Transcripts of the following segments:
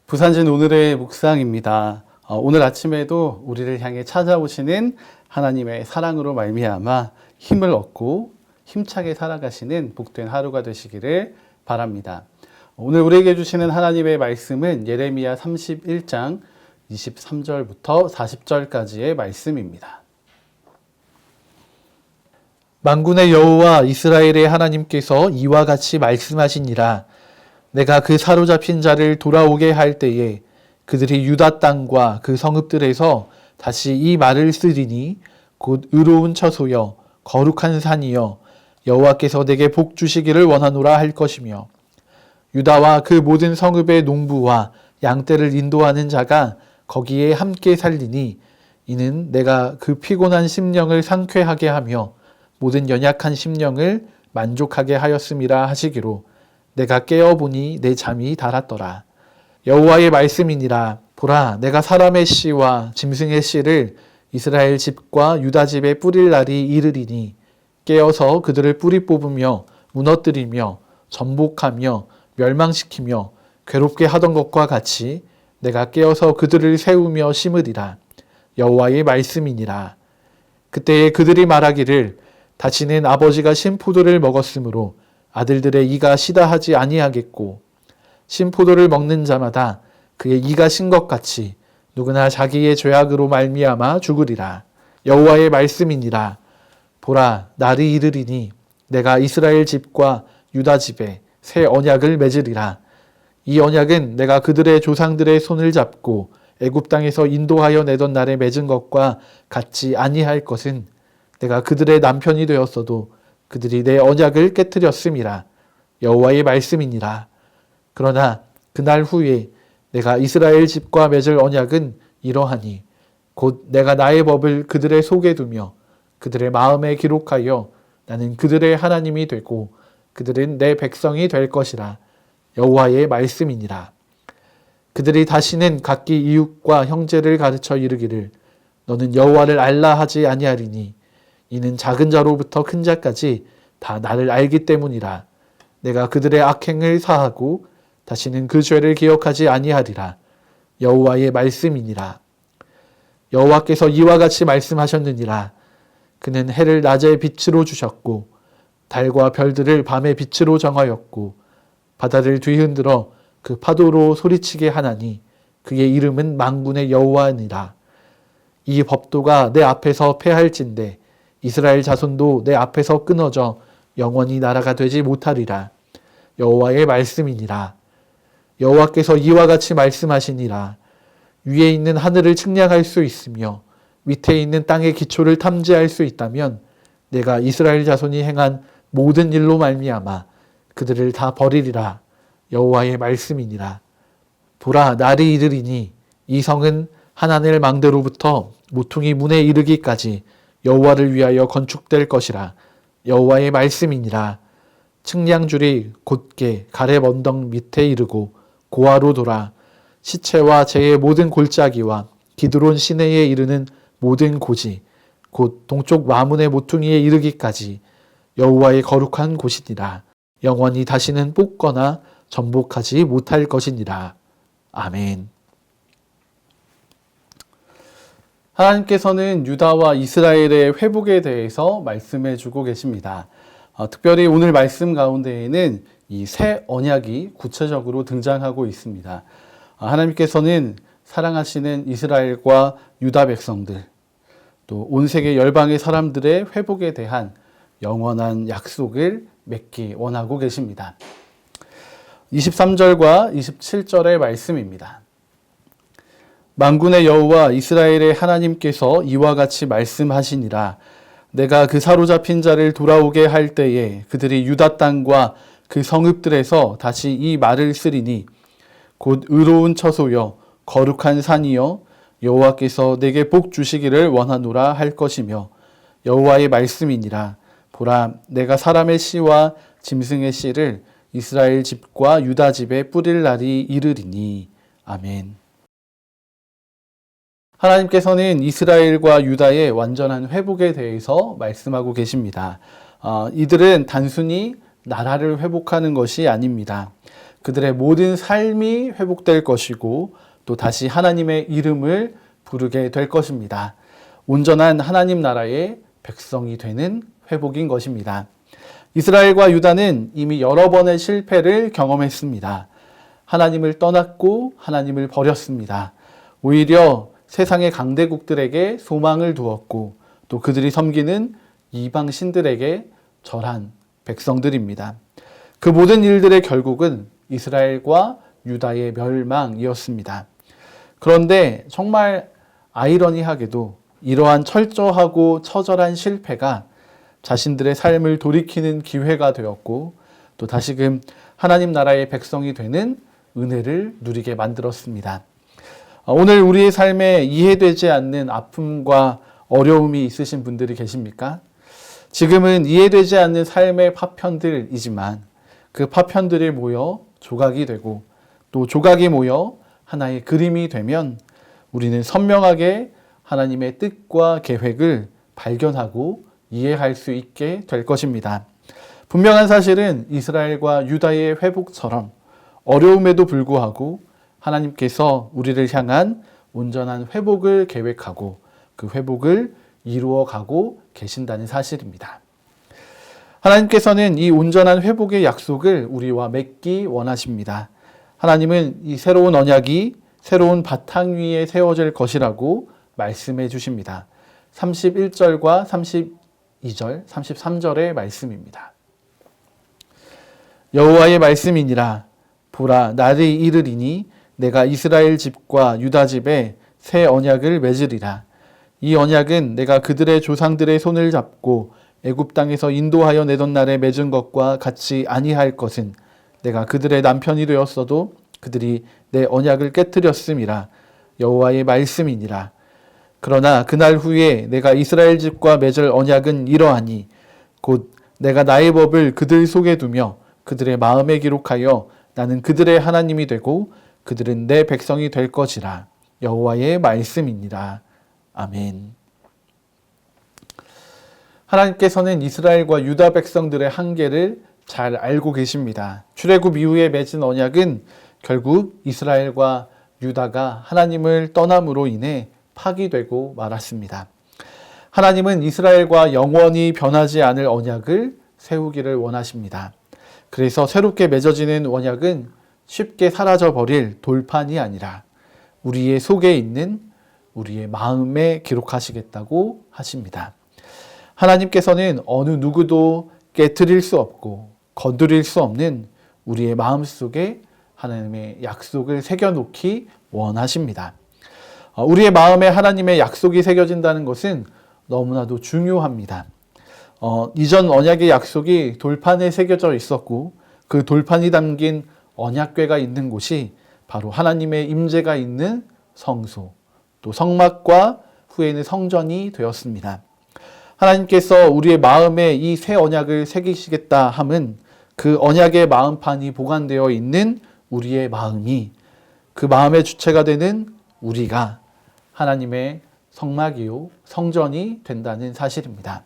부산진 오늘의 묵상입니다. 오늘 아침에도 우리를 향해 찾아오시는 하나님의 사랑으로 말미암아 힘을 얻고 힘차게 살아가시는 복된 하루가 되시기를 바랍니다. 오늘 우리에게 주시는 하나님의 말씀은 예레미야 31장 23절부터 40절까지의 말씀입니다. 만군의 여호와 이스라엘의 하나님께서 이와 같이 말씀하시니라. 내가 그 사로잡힌 자를 돌아오게 할 때에 그들이 유다 땅과 그 성읍들에서 다시 이 말을 쓰리니 곧 의로운 처소여 거룩한 산이여 여호와께서 내게 복 주시기를 원하노라 할 것이며, 유다와 그 모든 성읍의 농부와 양떼를 인도하는 자가 거기에 함께 살리니 이는 내가 그 피곤한 심령을 상쾌하게 하며 모든 연약한 심령을 만족하게 하였음이라 하시기로 내가 깨어보니 내 잠이 달았더라. 여호와의 말씀이니라. 보라, 내가 사람의 씨와 짐승의 씨를 이스라엘 집과 유다 집에 뿌릴 날이 이르리니 깨어서 그들을 뿌리 뽑으며 무너뜨리며 전복하며 멸망시키며 괴롭게 하던 것과 같이 내가 깨어서 그들을 세우며 심으리라. 여호와의 말씀이니라. 그때에 그들이 말하기를 다시는 아버지가 신포도를 먹었으므로 아들들의 이가 시다 하지 아니하겠고, 신포도를 먹는 자마다 그의 이가 신 것 같이 누구나 자기의 죄악으로 말미암아 죽으리라. 여호와의 말씀이니라. 보라, 날이 이르리니 내가 이스라엘 집과 유다 집에 새 언약을 맺으리라. 이 언약은 내가 그들의 조상들의 손을 잡고 애굽 땅에서 인도하여 내던 날에 맺은 것과 같지 아니할 것은 내가 그들의 남편이 되었어도 그들이 내 언약을 깨뜨렸음이라. 여호와의 말씀이니라. 그러나 그날 후에 내가 이스라엘 집과 맺을 언약은 이러하니 곧 내가 나의 법을 그들의 속에 두며 그들의 마음에 기록하여 나는 그들의 하나님이 되고 그들은 내 백성이 될 것이라. 여호와의 말씀이니라. 그들이 다시는 각기 이웃과 형제를 가르쳐 이르기를 너는 여호와를 알라 하지 아니하리니 이는 작은 자로부터 큰 자까지 다 나를 알기 때문이라. 내가 그들의 악행을 사하고 다시는 그 죄를 기억하지 아니하리라. 여호와의 말씀이니라. 여호와께서 이와 같이 말씀하셨느니라. 그는 해를 낮에 빛으로 주셨고 달과 별들을 밤의 빛으로 정하였고 바다를 뒤흔들어 그 파도로 소리치게 하나니 그의 이름은 만군의 여호와니라. 이 법도가 내 앞에서 패할진대 이스라엘 자손도 내 앞에서 끊어져 영원히 나라가 되지 못하리라. 여호와의 말씀이니라. 여호와께서 이와 같이 말씀하시니라. 위에 있는 하늘을 측량할 수 있으며 밑에 있는 땅의 기초를 탐지할 수 있다면 내가 이스라엘 자손이 행한 모든 일로 말미암아 그들을 다 버리리라. 여호와의 말씀이니라. 보라, 날이 이르리니 이 성은 하나넬 망대로부터 모퉁이 문에 이르기까지 여호와를 위하여 건축될 것이라. 여호와의 말씀이니라. 측량줄이 곧게 가렙 언덕 밑에 이르고 고아로 돌아 시체와 재의 모든 골짜기와 기드론 시내에 이르는 모든 고지 곧 동쪽 와문의 모퉁이에 이르기까지 여호와의 거룩한 곳이니라. 영원히 다시는 뽑거나 전복하지 못할 것이니라. 아멘. 하나님께서는 유다와 이스라엘의 회복에 대해서 말씀해 주고 계십니다. 특별히 오늘 말씀 가운데에는 이 새 언약이 구체적으로 등장하고 있습니다. 하나님께서는 사랑하시는 이스라엘과 유다 백성들, 또 온 세계 열방의 사람들의 회복에 대한 영원한 약속을 맺기 원하고 계십니다. 23절과 27절의 말씀입니다. 만군의 여호와 이스라엘의 하나님께서 이와 같이 말씀하시니라. 내가 그 사로잡힌 자를 돌아오게 할 때에 그들이 유다 땅과 그 성읍들에서 다시 이 말을 쓰리니 곧 의로운 처소여 거룩한 산이여 여호와께서 내게 복 주시기를 원하노라 할 것이며, 여호와의 말씀이니라. 보라, 내가 사람의 씨와 짐승의 씨를 이스라엘 집과 유다 집에 뿌릴 날이 이르리니. 아멘. 하나님께서는 이스라엘과 유다의 완전한 회복에 대해서 말씀하고 계십니다. 이들은 단순히 나라를 회복하는 것이 아닙니다. 그들의 모든 삶이 회복될 것이고 또 다시 하나님의 이름을 부르게 될 것입니다. 온전한 하나님 나라의 백성이 되는 회복인 것입니다. 이스라엘과 유다는 이미 여러 번의 실패를 경험했습니다. 하나님을 떠났고 하나님을 버렸습니다. 오히려 세상의 강대국들에게 소망을 두었고 또 그들이 섬기는 이방 신들에게 절한 백성들입니다. 그 모든 일들의 결국은 이스라엘과 유다의 멸망이었습니다. 그런데 정말 아이러니하게도 이러한 철저하고 처절한 실패가 자신들의 삶을 돌이키는 기회가 되었고 또 다시금 하나님 나라의 백성이 되는 은혜를 누리게 만들었습니다. 오늘 우리의 삶에 이해되지 않는 아픔과 어려움이 있으신 분들이 계십니까? 지금은 이해되지 않는 삶의 파편들이지만 그 파편들이 모여 조각이 되고 또 조각이 모여 하나의 그림이 되면 우리는 선명하게 하나님의 뜻과 계획을 발견하고 이해할 수 있게 될 것입니다. 분명한 사실은 이스라엘과 유다의 회복처럼 어려움에도 불구하고 하나님께서 우리를 향한 온전한 회복을 계획하고 그 회복을 이루어가고 계신다는 사실입니다. 하나님께서는 이 온전한 회복의 약속을 우리와 맺기 원하십니다. 하나님은 이 새로운 언약이 새로운 바탕 위에 세워질 것이라고 말씀해 주십니다. 31절과 32절, 33절의 말씀입니다. 여호와의 말씀이니라. 보라, 날이 이르리니 내가 이스라엘 집과 유다 집에 새 언약을 맺으리라. 이 언약은 내가 그들의 조상들의 손을 잡고 애굽 땅에서 인도하여 내던 날에 맺은 것과 같이 아니할 것은 내가 그들의 남편이 되었어도 그들이 내 언약을 깨뜨렸음이라. 여호와의 말씀이니라. 그러나 그날 후에 내가 이스라엘 집과 맺을 언약은 이러하니 곧 내가 나의 법을 그들 속에 두며 그들의 마음에 기록하여 나는 그들의 하나님이 되고 그들은 내 백성이 될 것이라. 여호와의 말씀이니라. 아멘. 하나님께서는 이스라엘과 유다 백성들의 한계를 잘 알고 계십니다. 출애굽 이후에 맺은 언약은 결국 이스라엘과 유다가 하나님을 떠남으로 인해 파기되고 말았습니다. 하나님은 이스라엘과 영원히 변하지 않을 언약을 세우기를 원하십니다. 그래서 새롭게 맺어지는 언약은 쉽게 사라져버릴 돌판이 아니라 우리의 속에 있는 우리의 마음에 기록하시겠다고 하십니다. 하나님께서는 어느 누구도 깨트릴 수 없고 건드릴 수 없는 우리의 마음 속에 하나님의 약속을 새겨놓기 원하십니다. 우리의 마음에 하나님의 약속이 새겨진다는 것은 너무나도 중요합니다. 이전 언약의 약속이 돌판에 새겨져 있었고 그 돌판이 담긴 언약궤가 있는 곳이 바로 하나님의 임재가 있는 성소, 또 성막과 후에는 성전이 되었습니다. 하나님께서 우리의 마음에 이 새 언약을 새기시겠다 함은 그 언약의 마음판이 보관되어 있는 우리의 마음이 그 마음의 주체가 되는 우리가 하나님의 성막이요 성전이 된다는 사실입니다.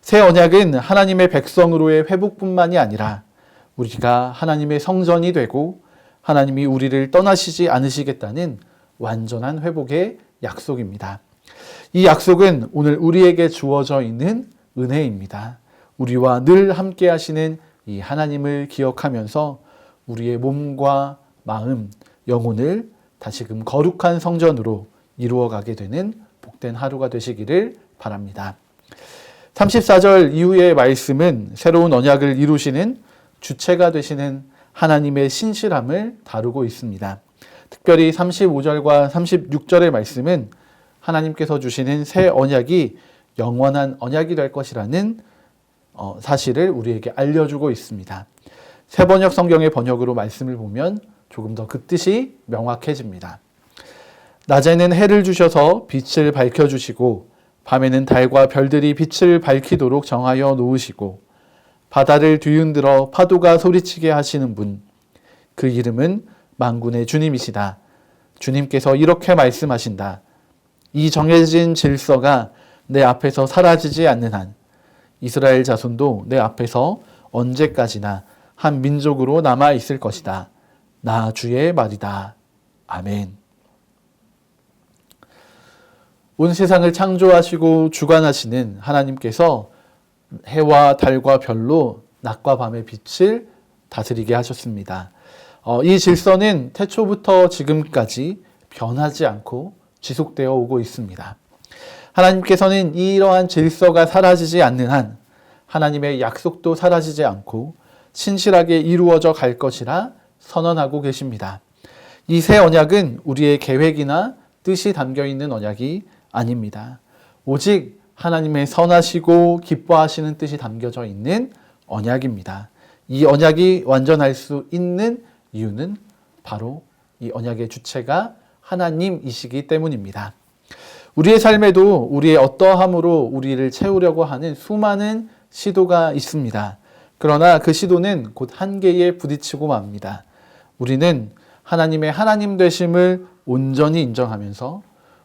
새 언약은 하나님의 백성으로의 회복뿐만이 아니라 우리가 하나님의 성전이 되고 하나님이 우리를 떠나시지 않으시겠다는 완전한 회복의 약속입니다. 이 약속은 오늘 우리에게 주어져 있는 은혜입니다. 우리와 늘 함께 하시는 이 하나님을 기억하면서 우리의 몸과 마음, 영혼을 다시금 거룩한 성전으로 이루어가게 되는 복된 하루가 되시기를 바랍니다. 34절 이후의 말씀은 새로운 언약을 이루시는 주체가 되시는 하나님의 신실함을 다루고 있습니다. 특별히 35절과 36절의 말씀은 하나님께서 주시는 새 언약이 영원한 언약이 될 것이라는 사실을 우리에게 알려주고 있습니다. 새번역 성경의 번역으로 말씀을 보면 조금 더 그 뜻이 명확해집니다. 낮에는 해를 주셔서 빛을 밝혀주시고 밤에는 달과 별들이 빛을 밝히도록 정하여 놓으시고 바다를 뒤흔들어 파도가 소리치게 하시는 분, 그 이름은 만군의 주님이시다. 주님께서 이렇게 말씀하신다. 이 정해진 질서가 내 앞에서 사라지지 않는 한 이스라엘 자손도 내 앞에서 언제까지나 한 민족으로 남아 있을 것이다. 나 주의 말이다. 아멘. 온 세상을 창조하시고 주관하시는 하나님께서 해와 달과 별로 낮과 밤의 빛을 다스리게 하셨습니다. 이 질서는 태초부터 지금까지 변하지 않고 지속되어 오고 있습니다. 하나님께서는 이러한 질서가 사라지지 않는 한 하나님의 약속도 사라지지 않고 신실하게 이루어져 갈 것이라 선언하고 계십니다. 이 새 언약은 우리의 계획이나 뜻이 담겨 있는 언약이 아닙니다. 오직 하나님의 선하시고 기뻐하시는 뜻이 담겨져 있는 언약입니다. 이 언약이 완전할 수 있는 이유는 바로 이 언약의 주체가 하나님이시기 때문입니다. 우리의 삶에도 우리의 어떠함으로 우리를 채우려고 하는 수많은 시도가 있습니다. 그러나 그 시도는 곧 한계에 부딪히고 맙니다. 우리는 하나님의 하나님 되심을 온전히 인정하면서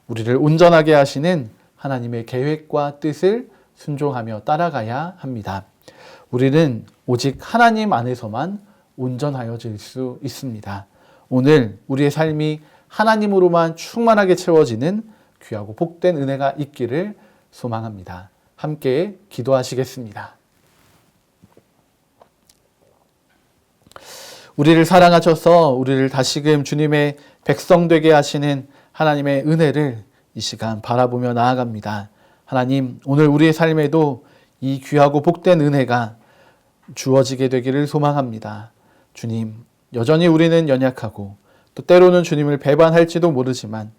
우리를 온전하게 하시는 하나님의 계획과 뜻을 순종하며 따라가야 합니다. 우리는 오직 하나님 안에서만 온전하여질 수 있습니다. 오늘 우리의 삶이 하나님으로만 충만하게 채워지는 귀하고 복된 은혜가 있기를 소망합니다. 함께 기도하시겠습니다. 우리를 사랑하셔서 우리를 다시금 주님의 백성 되게 하시는 하나님의 은혜를 이 시간 바라보며 나아갑니다. 하나님, 오늘 우리의 삶에도 이 귀하고 복된 은혜가 주어지게 되기를 소망합니다. 주님, 여전히 우리는 연약하고 또 때로는 주님을 배반할지도 모르지만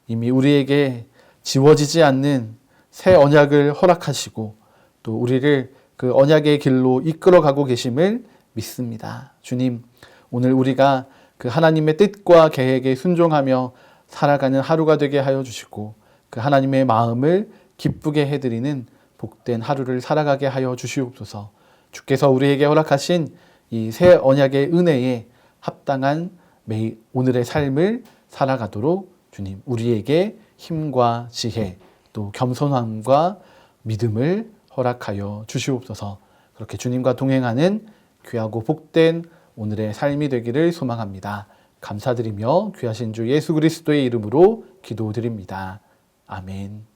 이미 우리에게 지워지지 않는 새 언약을 허락하시고 또 우리를 그 언약의 길로 이끌어가고 계심을 믿습니다. 주님, 오늘 우리가 그 하나님의 뜻과 계획에 순종하며 살아가는 하루가 되게 하여 주시고 그 하나님의 마음을 기쁘게 해드리는 복된 하루를 살아가게 하여 주시옵소서. 주께서 우리에게 허락하신 이 새 언약의 은혜에 합당한 매일 오늘의 삶을 살아가도록 주님 우리에게 힘과 지혜 또 겸손함과 믿음을 허락하여 주시옵소서. 그렇게 주님과 동행하는 귀하고 복된 오늘의 삶이 되기를 소망합니다. 감사드리며 귀하신 주 예수 그리스도의 이름으로 기도드립니다. 아멘.